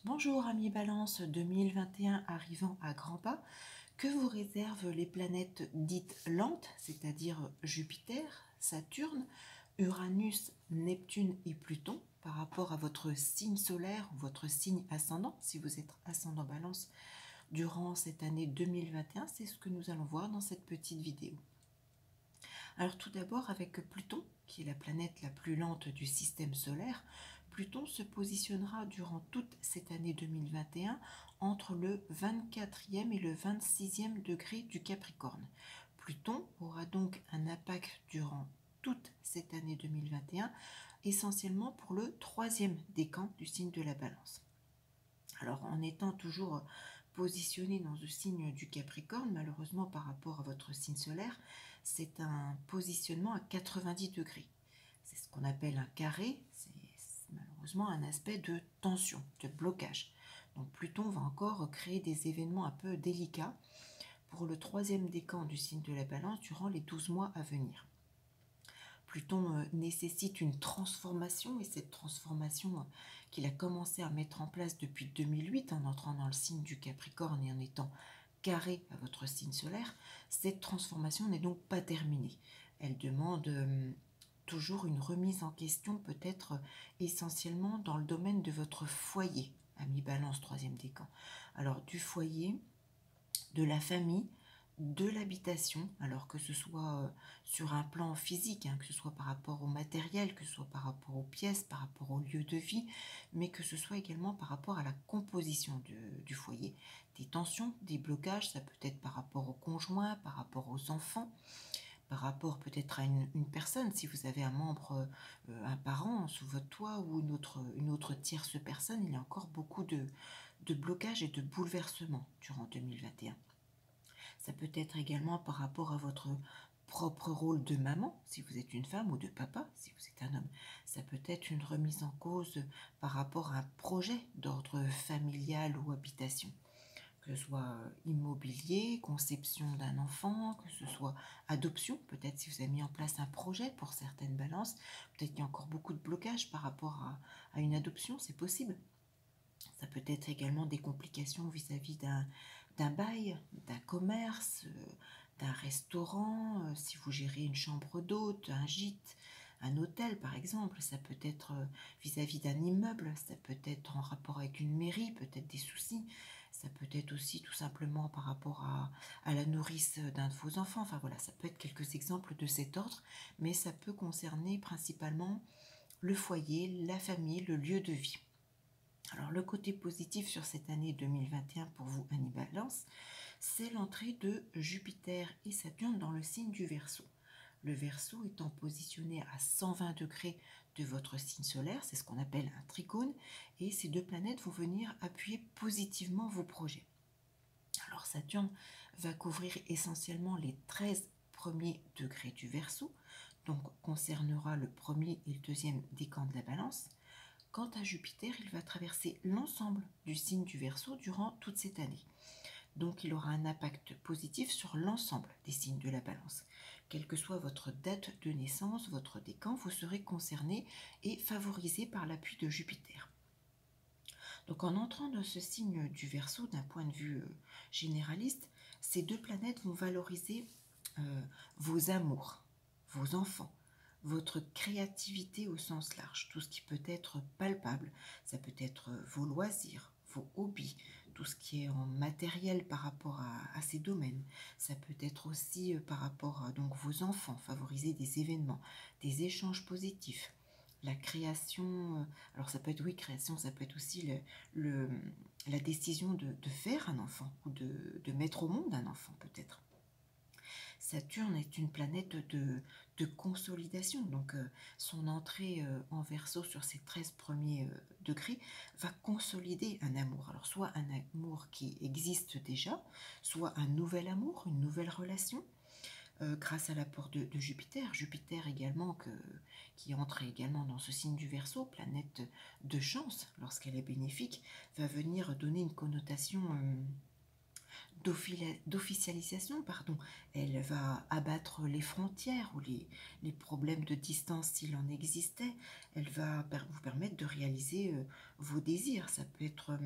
Bonjour amis Balance 2021 arrivant à grands pas, que vous réservent les planètes dites lentes, c'est-à-dire Jupiter, Saturne, Uranus, Neptune et Pluton par rapport à votre signe solaire ou votre signe ascendant, si vous êtes ascendant Balance, durant cette année 2021, c'est ce que nous allons voir dans cette petite vidéo. Alors tout d'abord avec Pluton, qui est la planète la plus lente du système solaire, Pluton se positionnera durant toute cette année 2021 entre le 24e et le 26e degré du Capricorne. Pluton aura donc un impact durant toute cette année 2021, essentiellement pour le troisième décan du signe de la Balance. Alors en étant toujours positionné dans le signe du Capricorne, malheureusement par rapport à votre signe solaire, c'est un positionnement à 90 degrés. C'est ce qu'on appelle un carré, c'est malheureusement un aspect de tension, de blocage. Donc Pluton va encore créer des événements un peu délicats pour le troisième décan du signe de la Balance durant les 12 mois à venir. Pluton nécessite une transformation, et cette transformation qu'il a commencé à mettre en place depuis 2008 en entrant dans le signe du Capricorne et en étant carré à votre signe solaire, cette transformation n'est donc pas terminée. Elle demande toujours une remise en question, peut-être essentiellement dans le domaine de votre foyer, ami Balance, troisième décan. Alors du foyer, de la famille, de l'habitation, alors que ce soit sur un plan physique, que ce soit par rapport au matériel, que ce soit par rapport aux pièces, par rapport au lieu de vie, mais que ce soit également par rapport à la composition du foyer. Des tensions, des blocages, ça peut être par rapport au conjoint, par rapport aux enfants, par rapport peut-être à une personne, si vous avez un membre, un parent sous votre toit ou une autre tierce personne, il y a encore beaucoup de blocages et de bouleversements durant 2021. Ça peut être également par rapport à votre propre rôle de maman, si vous êtes une femme, ou de papa, si vous êtes un homme. Ça peut être une remise en cause par rapport à un projet d'ordre familial ou habitation, que ce soit immobilier, conception d'un enfant, que ce soit adoption, peut-être si vous avez mis en place un projet pour certaines balances, peut-être qu'il y a encore beaucoup de blocages par rapport à une adoption, c'est possible. Ça peut être également des complications vis-à-vis d'un bail, d'un commerce, d'un restaurant, si vous gérez une chambre d'hôte, un gîte, un hôtel par exemple. Ça peut être vis-à-vis d'un immeuble, ça peut être en rapport avec une mairie, peut-être des soucis. Ça peut être aussi tout simplement par rapport à la nourrice d'un de vos enfants. Enfin voilà, ça peut être quelques exemples de cet ordre, mais ça peut concerner principalement le foyer, la famille, le lieu de vie. Alors le côté positif sur cette année 2021 pour vous, Annie Balance, c'est l'entrée de Jupiter et Saturne dans le signe du Verseau. Le Verseau étant positionné à 120 degrés de votre signe solaire, c'est ce qu'on appelle un trigone, et ces deux planètes vont venir appuyer positivement vos projets. Alors Saturne va couvrir essentiellement les 13 premiers degrés du Verseau, donc concernera le premier et le deuxième décan de la Balance. Quant à Jupiter, il va traverser l'ensemble du signe du Verseau durant toute cette année. Donc il aura un impact positif sur l'ensemble des signes de la Balance. Quelle que soit votre date de naissance, votre décan, vous serez concerné et favorisé par l'appui de Jupiter. Donc en entrant dans ce signe du Verseau, d'un point de vue généraliste, ces deux planètes vont valoriser vos amours, vos enfants, votre créativité au sens large, tout ce qui peut être palpable. Ça peut être vos loisirs, vos hobbies, tout ce qui est en matériel par rapport à ces domaines. Ça peut être aussi par rapport à donc, vos enfants, favoriser des événements, des échanges positifs. La création, alors ça peut être, oui, création, ça peut être aussi la décision de faire un enfant ou de mettre au monde un enfant peut-être. Saturne est une planète de consolidation, donc son entrée en Verseau sur ces 13 premiers degrés va consolider un amour. Alors soit un amour qui existe déjà, soit un nouvel amour, une nouvelle relation, grâce à l'apport de Jupiter. Jupiter également qui entre également dans ce signe du Verseau, planète de chance lorsqu'elle est bénéfique, va venir donner une connotation d'officialisation, pardon. Elle va abattre les frontières ou les problèmes de distance s'il en existait. Elle va vous permettre de réaliser vos désirs. Ça peut être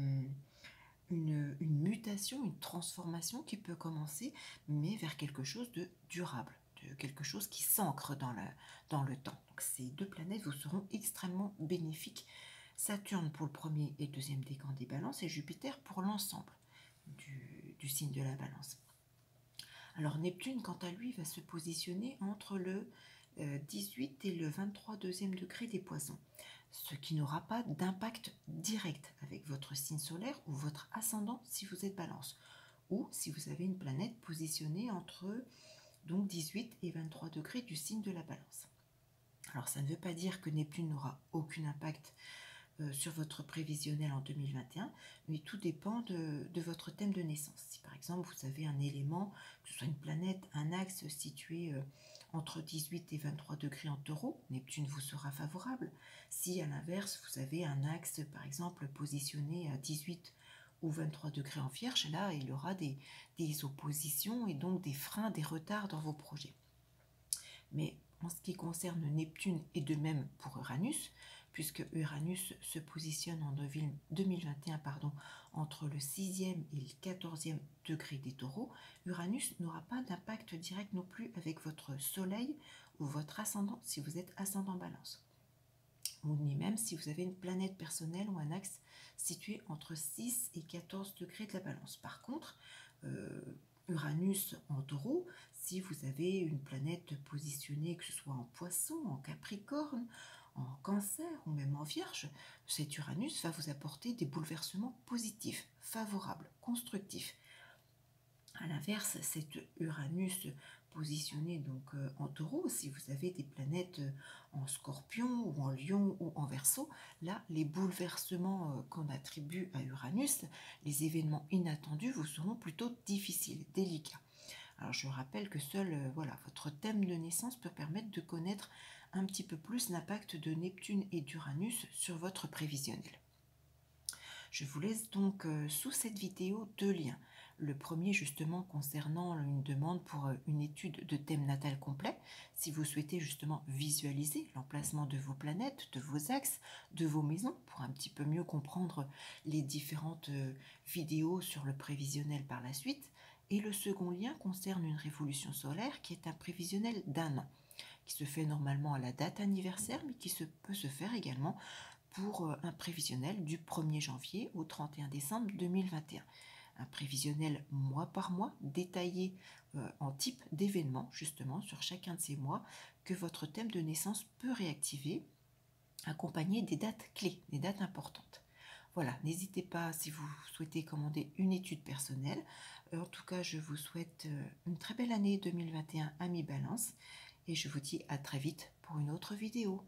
une mutation, une transformation qui peut commencer, mais vers quelque chose de durable, de quelque chose qui s'ancre dans le temps. Donc ces deux planètes vous seront extrêmement bénéfiques. Saturne pour le premier et deuxième décan des balances et Jupiter pour l'ensemble du signe de la balance. Alors Neptune, quant à lui, va se positionner entre le 18 et le 23 deuxième degré des poissons, ce qui n'aura pas d'impact direct avec votre signe solaire ou votre ascendant si vous êtes balance, ou si vous avez une planète positionnée entre donc 18 et 23 degrés du signe de la balance. Alors ça ne veut pas dire que Neptune n'aura aucun impact sur votre prévisionnel en 2021, mais tout dépend de votre thème de naissance. Si par exemple vous avez un élément, que ce soit une planète, un axe situé entre 18 et 23 degrés en taureau, Neptune vous sera favorable. Si à l'inverse vous avez un axe par exemple positionné à 18 ou 23 degrés en vierge, là il y aura des oppositions et donc des freins, des retards dans vos projets. Mais en ce qui concerne Neptune et de même pour Uranus, puisque Uranus se positionne en 2021 entre le 6e et le 14e degré des taureaux, Uranus n'aura pas d'impact direct non plus avec votre soleil ou votre ascendant si vous êtes ascendant balance. Ou ni même si vous avez une planète personnelle ou un axe situé entre 6 et 14 degrés de la balance. Par contre, Uranus en taureau, si vous avez une planète positionnée, que ce soit en poisson, en capricorne, en cancer ou même en vierge, cet Uranus va vous apporter des bouleversements positifs, favorables, constructifs. A l'inverse, cet Uranus positionné donc en taureau, si vous avez des planètes en scorpion ou en lion ou en verseau, là les bouleversements qu'on attribue à Uranus, les événements inattendus vous seront plutôt difficiles, délicats. Alors je rappelle que seul votre thème de naissance peut permettre de connaître un petit peu plus l'impact de Neptune et d'Uranus sur votre prévisionnel. Je vous laisse donc sous cette vidéo deux liens. Le premier justement concernant une demande pour une étude de thème natal complet, si vous souhaitez justement visualiser l'emplacement de vos planètes, de vos axes, de vos maisons, pour un petit peu mieux comprendre les différentes vidéos sur le prévisionnel par la suite. Et le second lien concerne une révolution solaire qui est un prévisionnel d'1 an, qui se fait normalement à la date anniversaire, mais qui peut se faire également pour un prévisionnel du 1er janvier au 31 décembre 2021. Un prévisionnel mois par mois, détaillé en type d'événements, justement, sur chacun de ces mois, que votre thème de naissance peut réactiver, accompagné des dates clés, des dates importantes. Voilà, n'hésitez pas si vous souhaitez commander une étude personnelle. En tout cas, je vous souhaite une très belle année 2021 à mi-balance et je vous dis à très vite pour une autre vidéo.